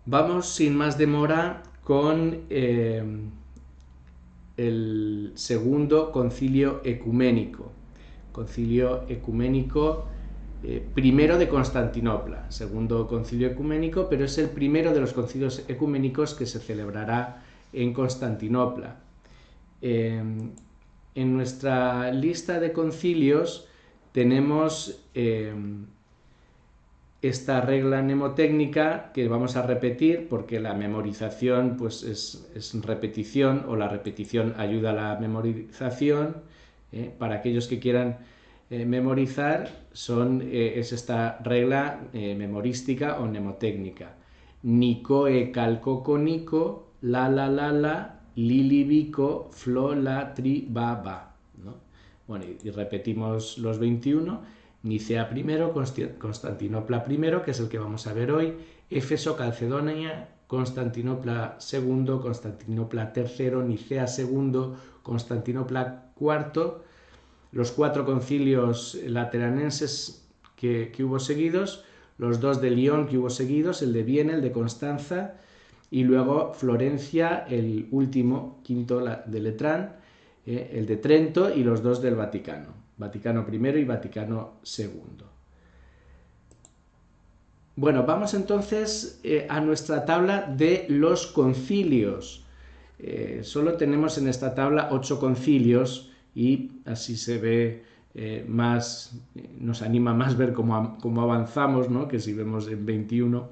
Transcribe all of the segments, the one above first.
Vamos sin más demora con el segundo concilio ecuménico. Concilio ecuménico primero de Constantinopla, segundo concilio ecuménico, pero es el primero de los concilios ecuménicos que se celebrará en Constantinopla. En nuestra lista de concilios tenemos esta regla mnemotécnica que vamos a repetir porque la memorización pues es repetición, o la repetición ayuda a la memorización. Para aquellos que quieran memorizar es esta regla memorística o mnemotécnica: Nicoe calcoconico, la, lili bico, flo la tri ba, ¿no? Bueno, y repetimos los 21. Nicea primero, Constantinopla primero, que es el que vamos a ver hoy, Éfeso, Calcedonia, Constantinopla segundo, Constantinopla tercero, Nicea segundo, Constantinopla cuarto, los 4 concilios lateranenses que hubo seguidos, los 2 de Lyon que hubo seguidos, el de Viena, el de Constanza, y luego Florencia, el último, quinto de Letrán, el de Trento, y los 2 del Vaticano. Vaticano I y Vaticano II. Bueno, vamos entonces a nuestra tabla de los concilios. Solo tenemos en esta tabla 8 concilios y así se ve más, nos anima más ver cómo avanzamos, ¿no? Que si vemos en 21.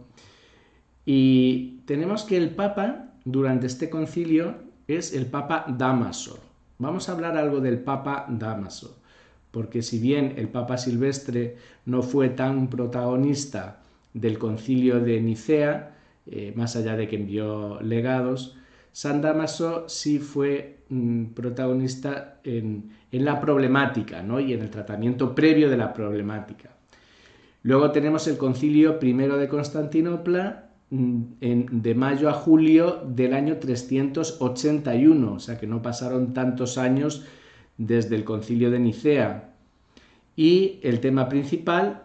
Y tenemos que el Papa durante este concilio es el Papa Dámaso. Vamos a hablar algo del Papa Dámaso, porque si bien el Papa Silvestre no fue tan protagonista del concilio de Nicea, más allá de que envió legados, San Dámaso sí fue protagonista en la problemática, ¿no? Y en el tratamiento previo de la problemática. Luego tenemos el concilio primero de Constantinopla, de mayo a julio del año 381, o sea que no pasaron tantos años desde el concilio de Nicea. Y el tema principal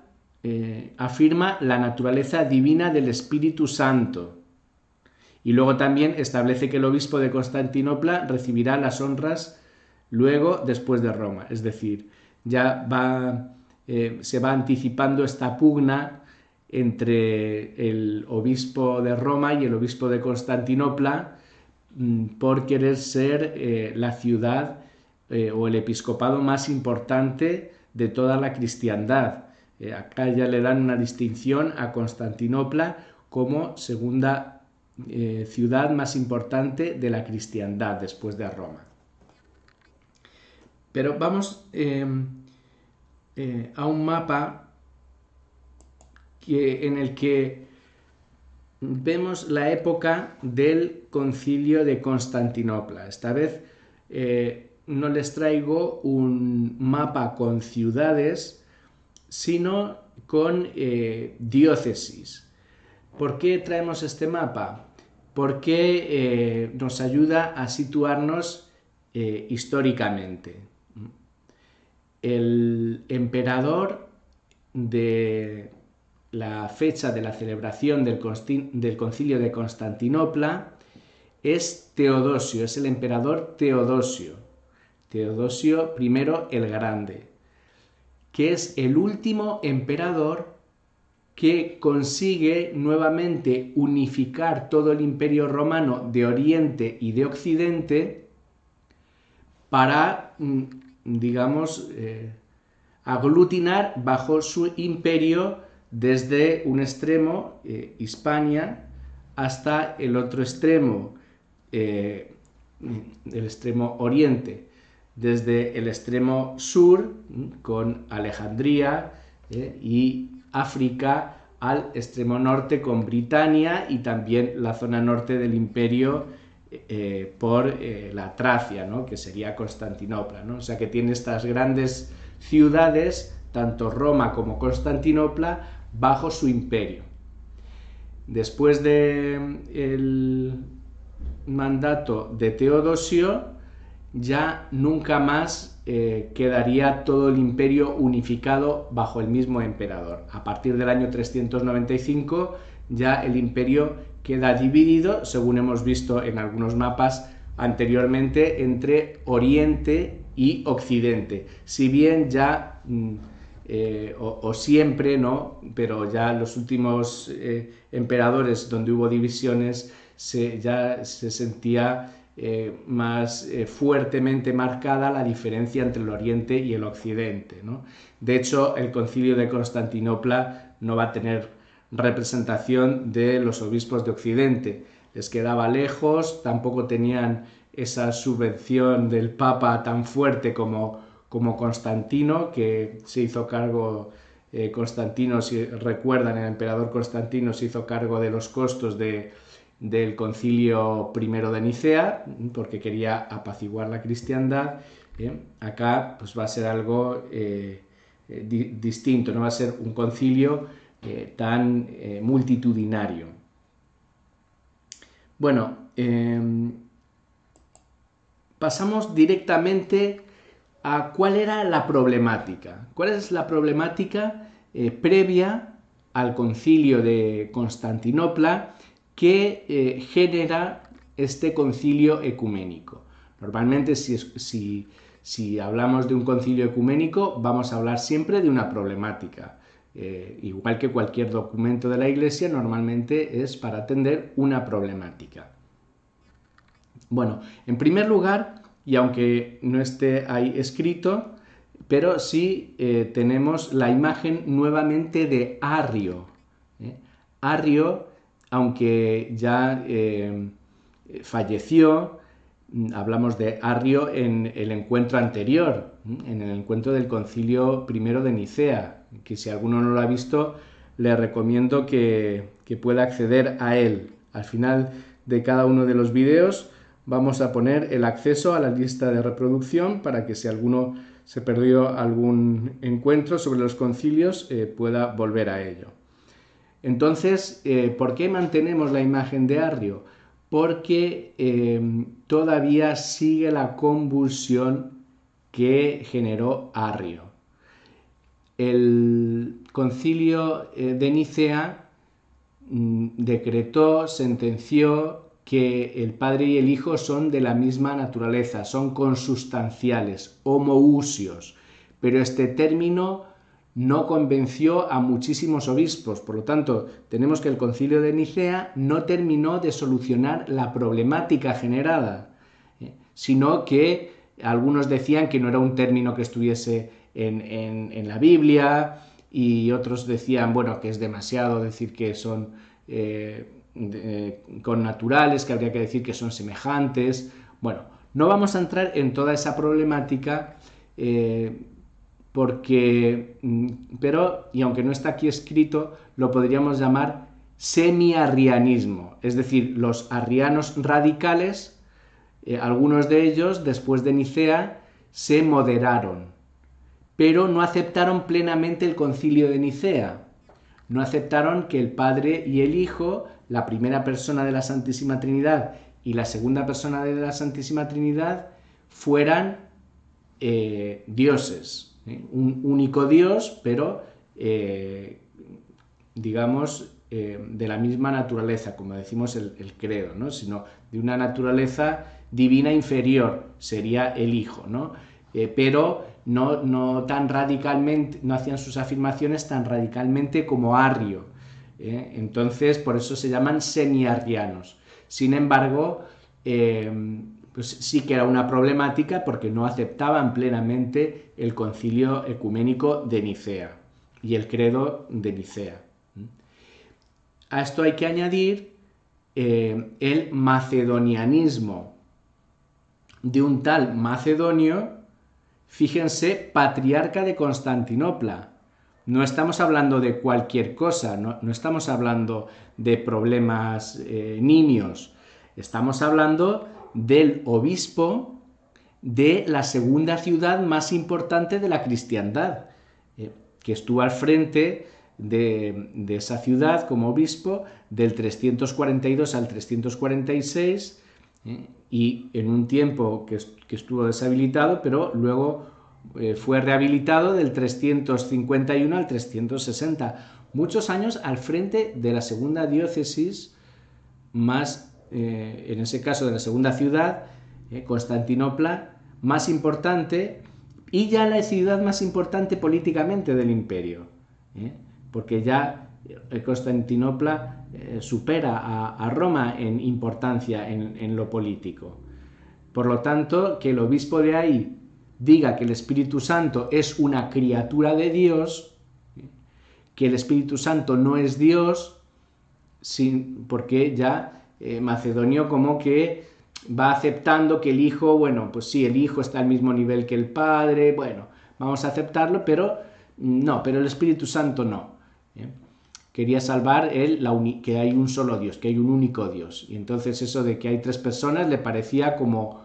afirma la naturaleza divina del Espíritu Santo. Y luego también establece que el obispo de Constantinopla recibirá las honras luego después de Roma. Es decir, ya se va anticipando esta pugna entre el obispo de Roma y el obispo de Constantinopla por querer ser la ciudad o el episcopado más importante de toda la cristiandad. Acá ya le dan una distinción a Constantinopla como segunda ciudad más importante de la cristiandad después de Roma. Pero vamos a un mapa en el que vemos la época del concilio de Constantinopla. Esta vez no les traigo un mapa con ciudades, sino con diócesis. ¿Por qué traemos este mapa? Porque nos ayuda a situarnos históricamente. El emperador de la fecha de la celebración del concilio de Constantinopla es Teodosio, es el emperador Teodosio I el Grande, que es el último emperador que consigue nuevamente unificar todo el imperio romano de Oriente y de Occidente para, digamos, aglutinar bajo su imperio desde un extremo, Hispania, hasta el otro extremo, el extremo oriente, desde el extremo sur, con Alejandría, y África, al extremo norte con Britania y también la zona norte del imperio por la Tracia, ¿no? Que sería Constantinopla, ¿no? O sea que tiene estas grandes ciudades, tanto Roma como Constantinopla, bajo su imperio. Después del mandato de Teodosio, ya nunca más quedaría todo el imperio unificado bajo el mismo emperador. A partir del año 395 ya el imperio queda dividido, según hemos visto en algunos mapas anteriormente, entre Oriente y Occidente. Si bien ya, o siempre, ¿no? Pero ya los últimos emperadores donde hubo divisiones, ya se sentía más fuertemente marcada la diferencia entre el Oriente y el Occidente, ¿no? De hecho, el Concilio de Constantinopla no va a tener representación de los obispos de Occidente. Les quedaba lejos, tampoco tenían esa subvención del Papa tan fuerte como Constantino, que se hizo cargo, Constantino, si recuerdan, el emperador Constantino se hizo cargo de los costos del concilio primero de Nicea, porque quería apaciguar la cristiandad. Acá pues va a ser algo distinto, no va a ser un concilio tan multitudinario. Bueno, pasamos directamente a cuál era la problemática. ¿Cuál es la problemática previa al concilio de Constantinopla que genera este concilio ecuménico? Normalmente si hablamos de un concilio ecuménico vamos a hablar siempre de una problemática. Igual que cualquier documento de la Iglesia, normalmente es para atender una problemática. Bueno, en primer lugar, y aunque no esté ahí escrito, pero sí tenemos la imagen nuevamente de Arrio. Arrio, aunque ya falleció, hablamos de Arrio en el encuentro anterior, en el encuentro del concilio primero de Nicea, que si alguno no lo ha visto, le recomiendo que pueda acceder a él. Al final de cada uno de los vídeos vamos a poner el acceso a la lista de reproducción para que si alguno se perdió algún encuentro sobre los concilios pueda volver a ello. Entonces, ¿por qué mantenemos la imagen de Arrio? Porque todavía sigue la convulsión que generó Arrio. El concilio de Nicea decretó, sentenció que el Padre y el Hijo son de la misma naturaleza, son consustanciales, homoousios, pero este término no convenció a muchísimos obispos. Por lo tanto, tenemos que el concilio de Nicea no terminó de solucionar la problemática generada, sino que algunos decían que no era un término que estuviese en la Biblia, y otros decían, bueno, que es demasiado decir que son connaturales, que habría que decir que son semejantes. Bueno, no vamos a entrar en toda esa problemática, pero, y aunque no está aquí escrito, lo podríamos llamar semi-arrianismo, es decir, los arrianos radicales, algunos de ellos, después de Nicea, se moderaron, pero no aceptaron plenamente el concilio de Nicea. No aceptaron que el Padre y el Hijo, la primera persona de la Santísima Trinidad y la segunda persona de la Santísima Trinidad, fueran dioses. Un único Dios, pero digamos de la misma naturaleza, como decimos el credo, ¿no? Sino de una naturaleza divina inferior, sería el Hijo, ¿no? Pero no tan radicalmente, no hacían sus afirmaciones tan radicalmente como Arrio. Entonces, por eso se llaman semi-arrianos. Sin embargo, pues sí que era una problemática porque no aceptaban plenamente el concilio ecuménico de Nicea y el credo de Nicea. A esto hay que añadir el macedonianismo de un tal Macedonio, fíjense, patriarca de Constantinopla. No estamos hablando de cualquier cosa, no estamos hablando de problemas nimios, estamos hablando del obispo de la segunda ciudad más importante de la cristiandad, que estuvo al frente de esa ciudad como obispo del 342 al 346, y en un tiempo que estuvo deshabilitado, pero luego fue rehabilitado del 351 al 360. muchos años al frente de la segunda diócesis más, en ese caso de la segunda ciudad, Constantinopla, más importante y ya la ciudad más importante políticamente del imperio, porque ya Constantinopla supera a Roma en importancia en lo político. Por lo tanto, que el obispo de ahí diga que el Espíritu Santo es una criatura de Dios, que el Espíritu Santo no es Dios, porque ya Macedonio como que va aceptando que el Hijo, bueno, pues sí, el Hijo está al mismo nivel que el Padre, bueno, vamos a aceptarlo, pero no, pero el Espíritu Santo no. Quería salvar que hay un solo Dios, que hay un único Dios. Y entonces eso de que hay tres personas le parecía como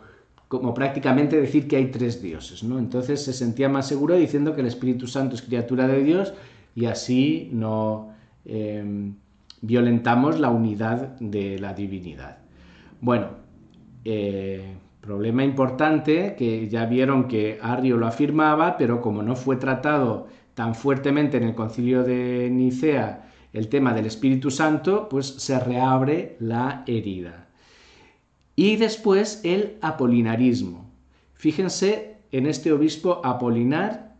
prácticamente decir que hay tres dioses, ¿no? Entonces se sentía más seguro diciendo que el Espíritu Santo es criatura de Dios y así no violentamos la unidad de la divinidad. Bueno, problema importante, que ya vieron que Arrio lo afirmaba, pero como no fue tratado tan fuertemente en el Concilio de Nicea el tema del Espíritu Santo, pues se reabre la herida. Y después el apolinarismo. Fíjense en este obispo Apolinar,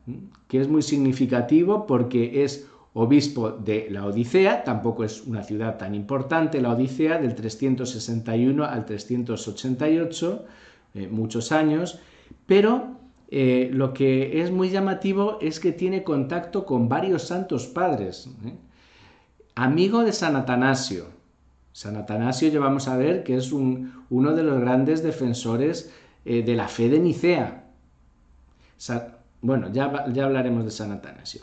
que es muy significativo porque es obispo de Laodicea, tampoco es una ciudad tan importante, Laodicea, del 361 al 388, muchos años, pero lo que es muy llamativo es que tiene contacto con varios santos padres. Amigo de San Atanasio. San Atanasio ya vamos a ver que es uno de los grandes defensores de la fe de Nicea. Bueno, ya hablaremos de San Atanasio.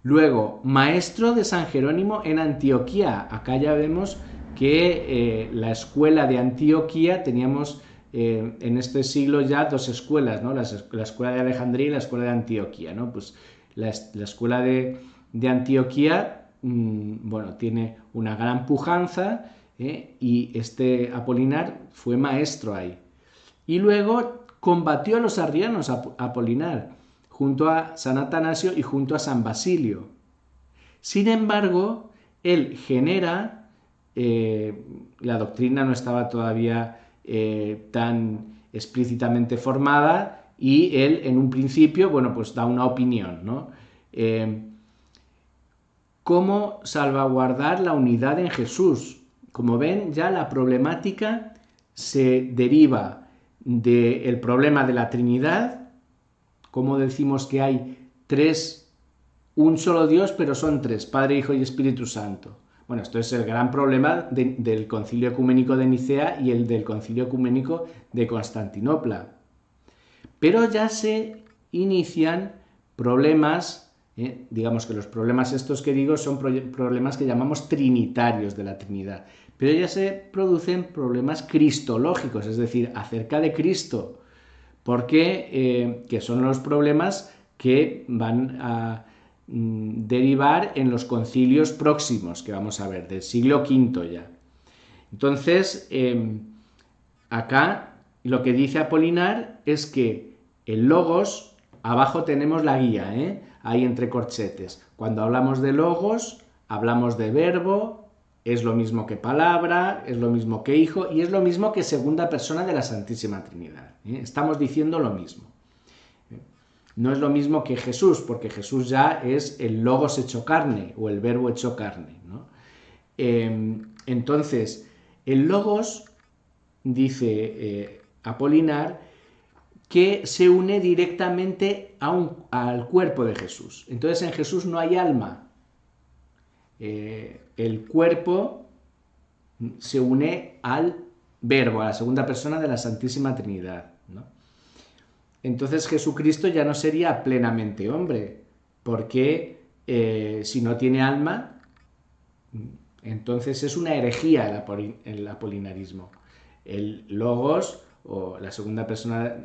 Luego, maestro de San Jerónimo en Antioquía. Acá ya vemos que la escuela de Antioquía, teníamos en este siglo ya dos escuelas, ¿no? La escuela de Alejandría y la escuela de Antioquía, ¿no? Pues la escuela de Antioquía, bueno, tiene una gran pujanza, y este Apolinar fue maestro ahí. Y luego combatió a los arrianos Apolinar, junto a San Atanasio y junto a San Basilio. Sin embargo, él genera, la doctrina no estaba todavía tan explícitamente formada, y él en un principio, bueno, pues da una opinión, ¿no? ¿Cómo salvaguardar la unidad en Jesús? Como ven, ya la problemática se deriva del problema de la Trinidad, como decimos que hay un solo Dios, pero son tres, Padre, Hijo y Espíritu Santo. Bueno, esto es el gran problema del Concilio Ecuménico de Nicea y el del Concilio Ecuménico de Constantinopla. Pero ya se inician problemas, digamos que los problemas estos que digo son problemas que llamamos trinitarios de la Trinidad, pero ya se producen problemas cristológicos, es decir, acerca de Cristo, porque que son los problemas que van a derivar en los concilios próximos que vamos a ver, del siglo V ya. Entonces, acá lo que dice Apolinar es que el logos, abajo tenemos la guía, ahí entre corchetes. Cuando hablamos de logos, hablamos de verbo, es lo mismo que palabra, es lo mismo que hijo y es lo mismo que segunda persona de la Santísima Trinidad. Estamos diciendo lo mismo. No es lo mismo que Jesús, porque Jesús ya es el logos hecho carne o el verbo hecho carne, ¿no? Entonces, el logos, dice Apolinar, que se une directamente al cuerpo de Jesús. Entonces en Jesús no hay alma. El cuerpo se une al verbo, a la segunda persona de la Santísima Trinidad, ¿no? Entonces Jesucristo ya no sería plenamente hombre, porque si no tiene alma, entonces es una herejía el apolinarismo. El logos, o la segunda persona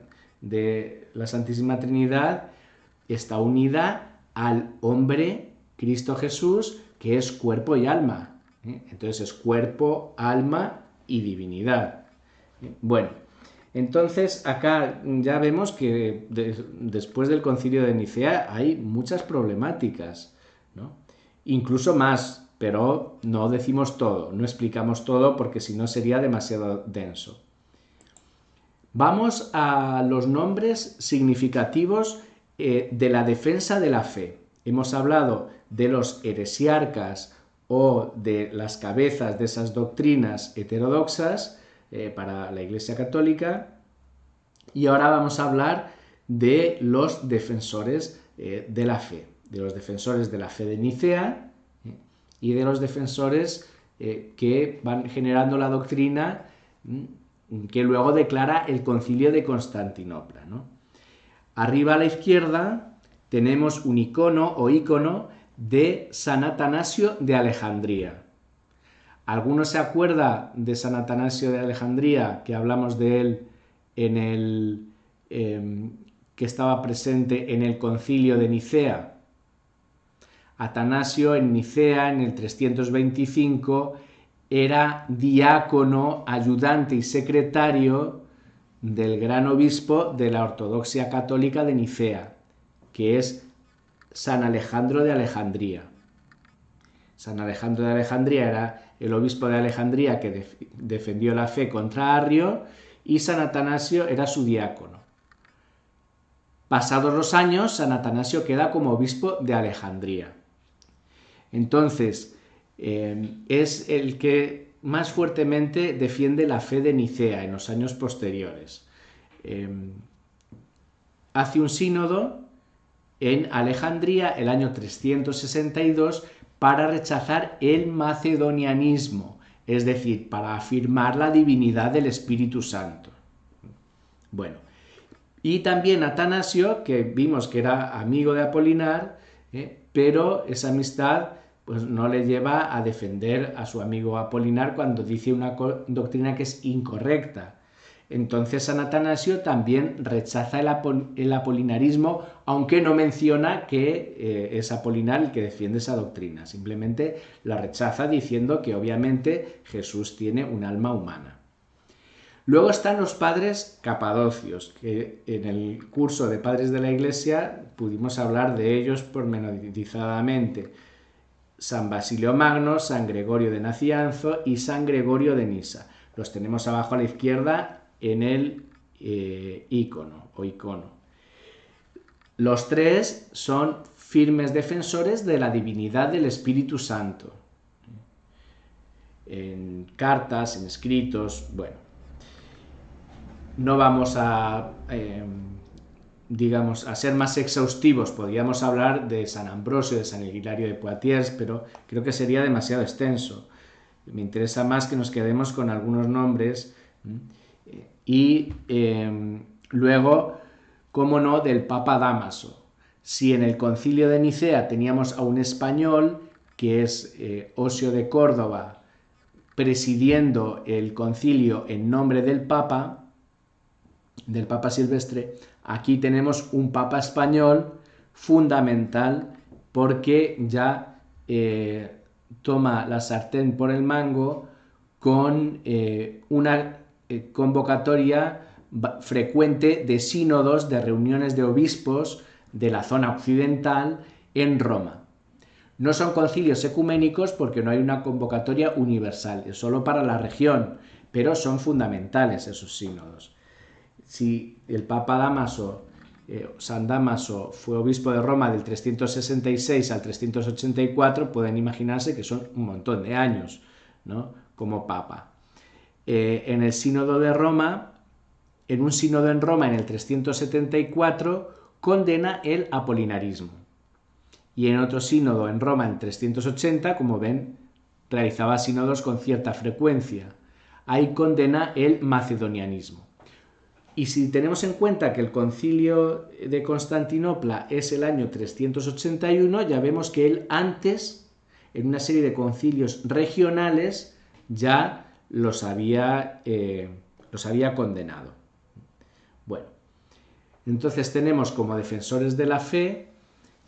de la Santísima Trinidad, está unida al hombre Cristo Jesús, que es cuerpo y alma. Entonces es cuerpo, alma y divinidad. Bueno, entonces acá ya vemos que después del Concilio de Nicea hay muchas problemáticas, ¿no? incluso más, pero no decimos todo, no explicamos todo porque si no sería demasiado denso. Vamos a los nombres significativos de la defensa de la fe. Hemos hablado de los heresiarcas o de las cabezas de esas doctrinas heterodoxas para la Iglesia Católica, y ahora vamos a hablar de los defensores de la fe, de los defensores de la fe de Nicea y de los defensores que van generando la doctrina que luego declara el Concilio de Constantinopla, ¿no? Arriba a la izquierda tenemos un icono o ícono de San Atanasio de Alejandría. ¿Alguno se acuerda de San Atanasio de Alejandría, que hablamos de él en el que estaba presente en el Concilio de Nicea? Atanasio en Nicea en el 325 era diácono, ayudante y secretario del gran obispo de la Ortodoxia Católica de Nicea, que es San Alejandro de Alejandría. San Alejandro de Alejandría era el obispo de Alejandría que defendió la fe contra Arrio, y San Atanasio era su diácono. Pasados los años, San Atanasio queda como obispo de Alejandría. Entonces, es el que más fuertemente defiende la fe de Nicea en los años posteriores. Hace un sínodo en Alejandría el año 362 para rechazar el macedonianismo, es decir, para afirmar la divinidad del Espíritu Santo. Bueno, y también Atanasio, que vimos que era amigo de Apolinar, pero esa amistad pues no le lleva a defender a su amigo Apolinar cuando dice una doctrina que es incorrecta. Entonces San Atanasio también rechaza el apolinarismo, aunque no menciona que es Apolinar el que defiende esa doctrina. Simplemente la rechaza diciendo que obviamente Jesús tiene un alma humana. Luego están los padres capadocios, que en el curso de Padres de la Iglesia pudimos hablar de ellos pormenorizadamente. San Basilio Magno, San Gregorio de Nacianzo y San Gregorio de Nisa. Los tenemos abajo a la izquierda en el icono. Los tres son firmes defensores de la divinidad del Espíritu Santo. En cartas, en escritos, bueno. No vamos a ser más exhaustivos. Podríamos hablar de San Ambrosio, de San Hilario de Poitiers, pero creo que sería demasiado extenso. Me interesa más que nos quedemos con algunos nombres y luego, cómo no, del Papa Dámaso. Si en el Concilio de Nicea teníamos a un español, que es Osio de Córdoba, presidiendo el concilio en nombre del Papa Silvestre, aquí tenemos un Papa español fundamental porque ya toma la sartén por el mango con una convocatoria frecuente de sínodos, de reuniones de obispos de la zona occidental en Roma. No son concilios ecuménicos porque no hay una convocatoria universal, es solo para la región, pero son fundamentales esos sínodos. Si el Papa Dámaso, San Dámaso, fue obispo de Roma del 366 al 384, pueden imaginarse que son un montón de años, ¿no?, como Papa. En el sínodo de Roma, en un sínodo en Roma en el 374, condena el apolinarismo. Y en otro sínodo en Roma en 380, como ven, realizaba sínodos con cierta frecuencia. Ahí condena el macedonianismo. Y si tenemos en cuenta que el Concilio de Constantinopla es el año 381, ya vemos que él antes, en una serie de concilios regionales, ya los había condenado. Bueno, entonces tenemos como defensores de la fe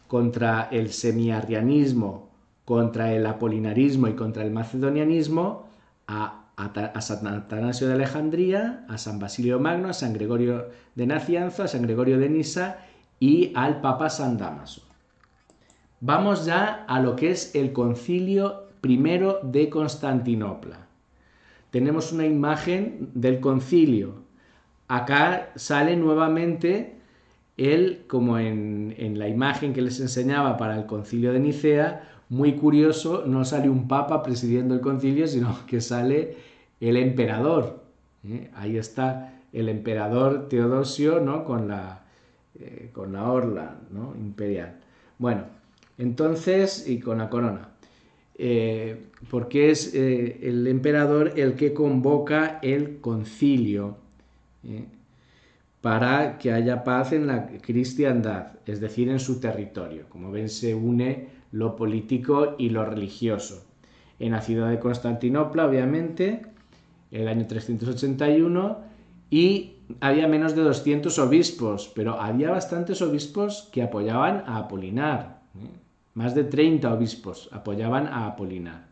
contra el semiarrianismo, contra el apolinarismo y contra el macedonianismo a San Atanasio de Alejandría, a San Basilio Magno, a San Gregorio de Nacianzo, a San Gregorio de Nisa y al Papa San Dámaso. Vamos ya a lo que es el Concilio I de Constantinopla. Tenemos una imagen del concilio. Acá sale nuevamente él, como en la imagen que les enseñaba para el concilio de Nicea, muy curioso, no sale un papa presidiendo el concilio, sino que sale el emperador. Ahí está el emperador Teodosio, ¿no? Con la orla, ¿no? Imperial. Bueno, entonces, y con la corona. Porque es el emperador el que convoca el concilio para que haya paz en la cristiandad, es decir, en su territorio. Como ven, se une lo político y lo religioso. En la ciudad de Constantinopla, obviamente, el año 381, y había menos de 200 obispos, pero había bastantes obispos que apoyaban a Apolinar. Más de 30 obispos apoyaban a Apolinar.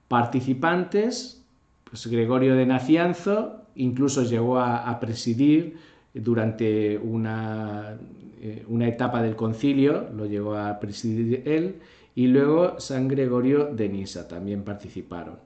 Participantes, pues Gregorio de Nacianzo incluso llegó a presidir durante una etapa del concilio, lo llegó a presidir él, y luego San Gregorio de Nisa también participaron.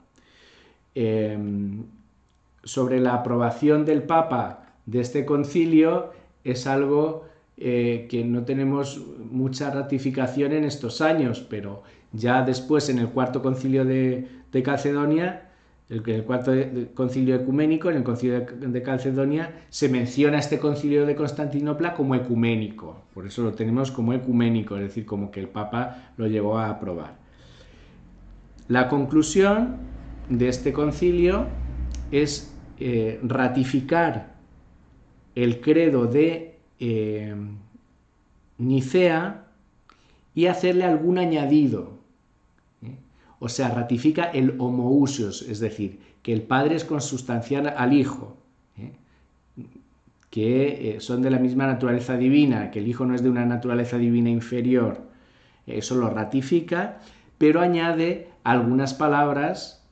Sobre la aprobación del Papa de este concilio es algo que no tenemos mucha ratificación en estos años, pero ya después en el cuarto concilio de Calcedonia, el cuarto concilio ecuménico, en el concilio de Calcedonia, se menciona este concilio de Constantinopla como ecuménico, por eso lo tenemos como ecuménico, es decir, como que el Papa lo llevó a aprobar. La conclusión de este concilio es ratificar el credo de Nicea y hacerle algún añadido. O sea, ratifica el homoousios, es decir, que el Padre es consustancial al Hijo, que son de la misma naturaleza divina, que el Hijo no es de una naturaleza divina inferior. Eso lo ratifica, pero añade algunas palabras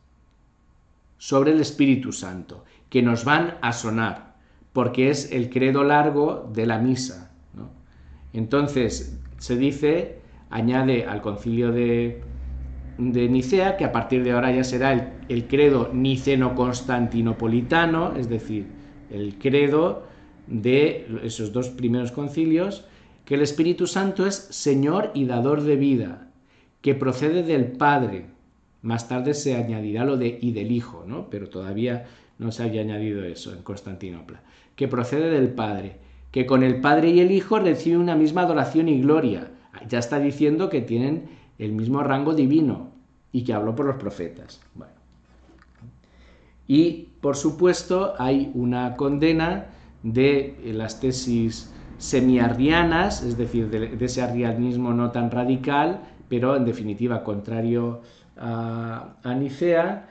sobre el Espíritu Santo, que nos van a sonar, porque es el credo largo de la misa, ¿no? Entonces, se dice, añade al concilio de Nicea, que a partir de ahora ya será el credo niceno-constantinopolitano, es decir, el credo de esos dos primeros concilios, que el Espíritu Santo es Señor y dador de vida, que procede del Padre. Más tarde se añadirá lo de y del Hijo, ¿no? Pero todavía no se había añadido eso en Constantinopla. Que procede del Padre, que con el Padre y el Hijo recibe una misma adoración y gloria. Ya está diciendo que tienen el mismo rango divino y que habló por los profetas. Bueno. Y, por supuesto, hay una condena de las tesis semiarrianas, es decir, de ese arrianismo no tan radical, pero en definitiva contrario a Nicea,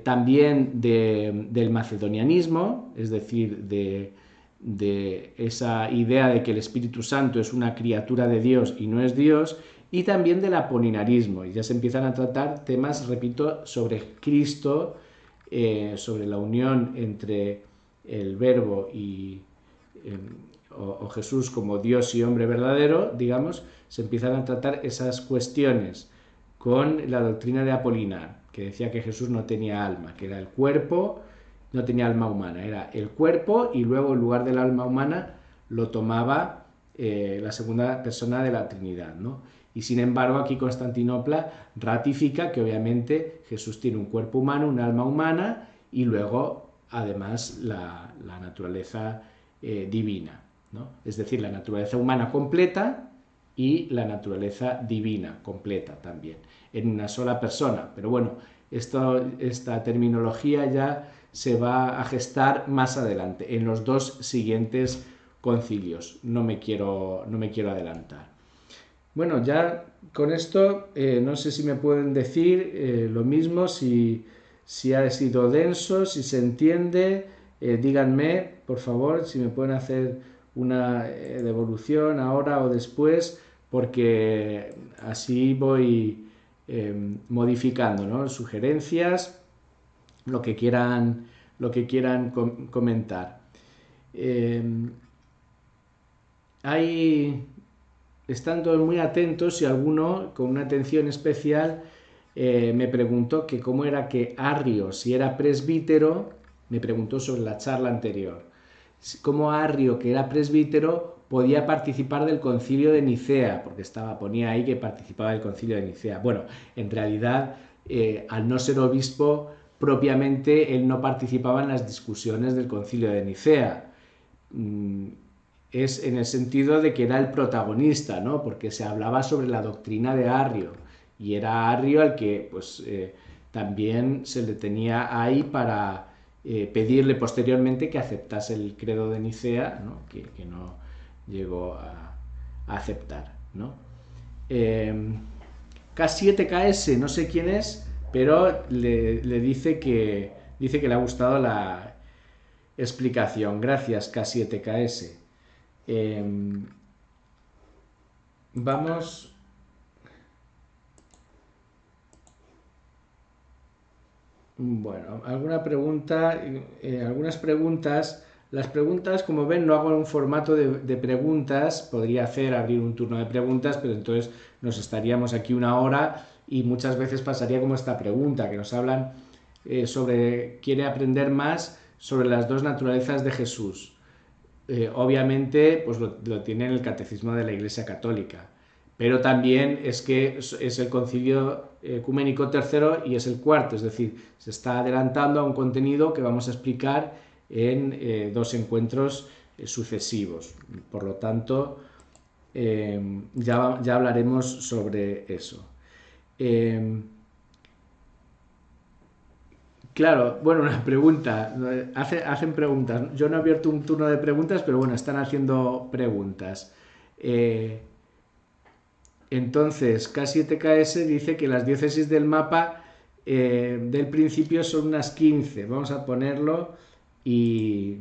también del macedonianismo, es decir, de esa idea de que el Espíritu Santo es una criatura de Dios y no es Dios, y también del apolinarismo. Y ya se empiezan a tratar temas, repito, sobre Cristo, sobre la unión entre el Verbo y o Jesús como Dios y hombre verdadero, digamos, se empiezan a tratar esas cuestiones con la doctrina de Apolinar, que decía que Jesús no tenía alma, que era el cuerpo, no tenía alma humana, era el cuerpo y luego en lugar del alma humana lo tomaba la segunda persona de la Trinidad, ¿no? Y sin embargo aquí Constantinopla ratifica que obviamente Jesús tiene un cuerpo humano, un alma humana y luego además la naturaleza divina, ¿no? Es decir, la naturaleza humana completa y la naturaleza divina completa también, en una sola persona. Pero bueno, esta terminología ya se va a gestar más adelante, en los dos siguientes concilios. No me quiero adelantar. Bueno, ya con esto no sé si me pueden decir lo mismo, si ha sido denso, si se entiende, díganme, por favor, si me pueden hacer una devolución ahora o después, porque así voy modificando, ¿no? Sugerencias, lo que quieran comentar. Hay están todos muy atentos y alguno, con una atención especial, me preguntó que cómo era que Arrio, si era presbítero, me preguntó sobre la charla anterior, cómo Arrio, que era presbítero, podía participar del concilio de Nicea, porque ponía ahí que participaba del concilio de Nicea. Bueno, en realidad, al no ser obispo, propiamente él no participaba en las discusiones del concilio de Nicea. Es en el sentido de que era el protagonista, ¿no? Porque se hablaba sobre la doctrina de Arrio, y era Arrio al que pues, también se le tenía ahí para pedirle posteriormente que aceptase el credo de Nicea, ¿no? Que no llegó a aceptar, ¿no? K7KS, no sé quién es, pero le dice que le ha gustado la explicación. Gracias, K7KS. Vamos. Bueno, alguna pregunta, algunas preguntas. Las preguntas, como ven, no hago un formato de preguntas. Podría abrir un turno de preguntas, pero entonces nos estaríamos aquí una hora y muchas veces pasaría como esta pregunta, que nos hablan quiere aprender más sobre las dos naturalezas de Jesús. Obviamente, pues lo tiene en el Catecismo de la Iglesia Católica, pero también es que es el Concilio Ecuménico III y es el cuarto, es decir, se está adelantando a un contenido que vamos a explicar en dos encuentros sucesivos. Por lo tanto, ya hablaremos sobre eso. Claro, bueno, una pregunta. Hacen preguntas. Yo no he abierto un turno de preguntas, pero bueno, están haciendo preguntas. Entonces, K7KS dice que las diócesis del mapa del principio son unas 15. Vamos a ponerlo y...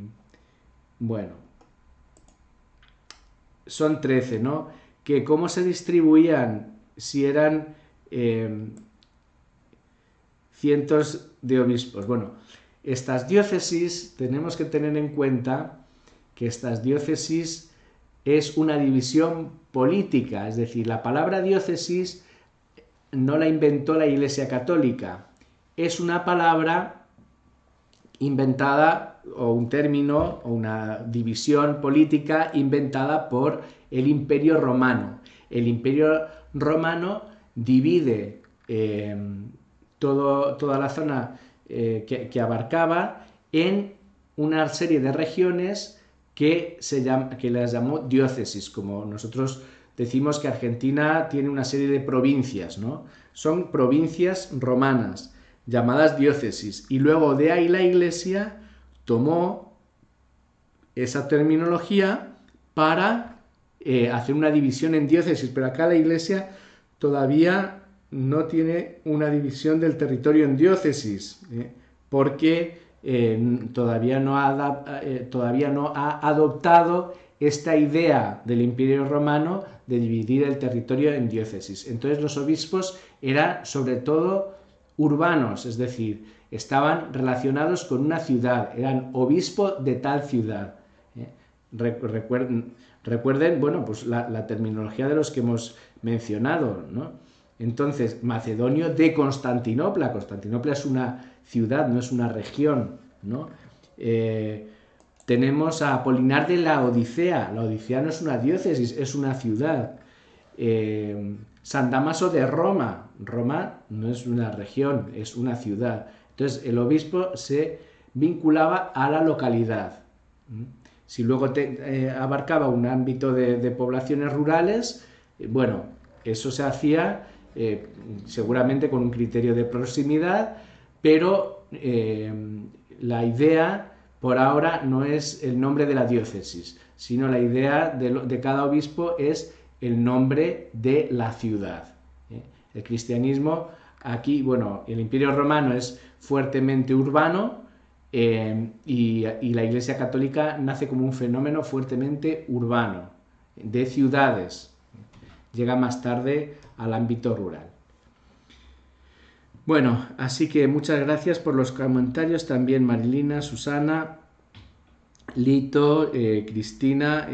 Bueno, son 13, ¿no? Que cómo se distribuían, si eran cientos de obispos. Bueno, estas diócesis, tenemos que tener en cuenta que estas diócesis es una división política, es decir, la palabra diócesis no la inventó la Iglesia Católica, es una palabra inventada, o un término, o una división política inventada por el Imperio Romano. El Imperio Romano divide toda la zona que abarcaba en una serie de regiones que las llamó diócesis, como nosotros decimos que Argentina tiene una serie de provincias, ¿no? Son provincias romanas, llamadas diócesis, y luego de ahí la Iglesia tomó esa terminología para hacer una división en diócesis, pero acá la Iglesia todavía no tiene una división del territorio en diócesis, porque todavía no ha adoptado esta idea del Imperio Romano de dividir el territorio en diócesis. Entonces los obispos eran sobre todo urbanos, es decir, estaban relacionados con una ciudad, eran obispo de tal ciudad. Recuerden, bueno, pues la terminología de los que hemos mencionado, ¿no? Entonces, Macedonio de Constantinopla. Constantinopla es una ciudad, no es una región, ¿no? Tenemos a Apolinar de Laodicea. Laodicea no es una diócesis, es una ciudad. San Damaso de Roma. Roma no es una región, es una ciudad. Entonces, el obispo se vinculaba a la localidad. Si luego abarcaba un ámbito de poblaciones rurales, bueno, eso se hacía seguramente con un criterio de proximidad, pero la idea por ahora no es el nombre de la diócesis, sino la idea de cada obispo es el nombre de la ciudad. El cristianismo aquí, bueno, el Imperio Romano es fuertemente urbano y la Iglesia Católica nace como un fenómeno fuertemente urbano, de ciudades. Llega más tarde al ámbito rural. Bueno, así que muchas gracias por los comentarios también Marilina, Susana, Lito, Cristina.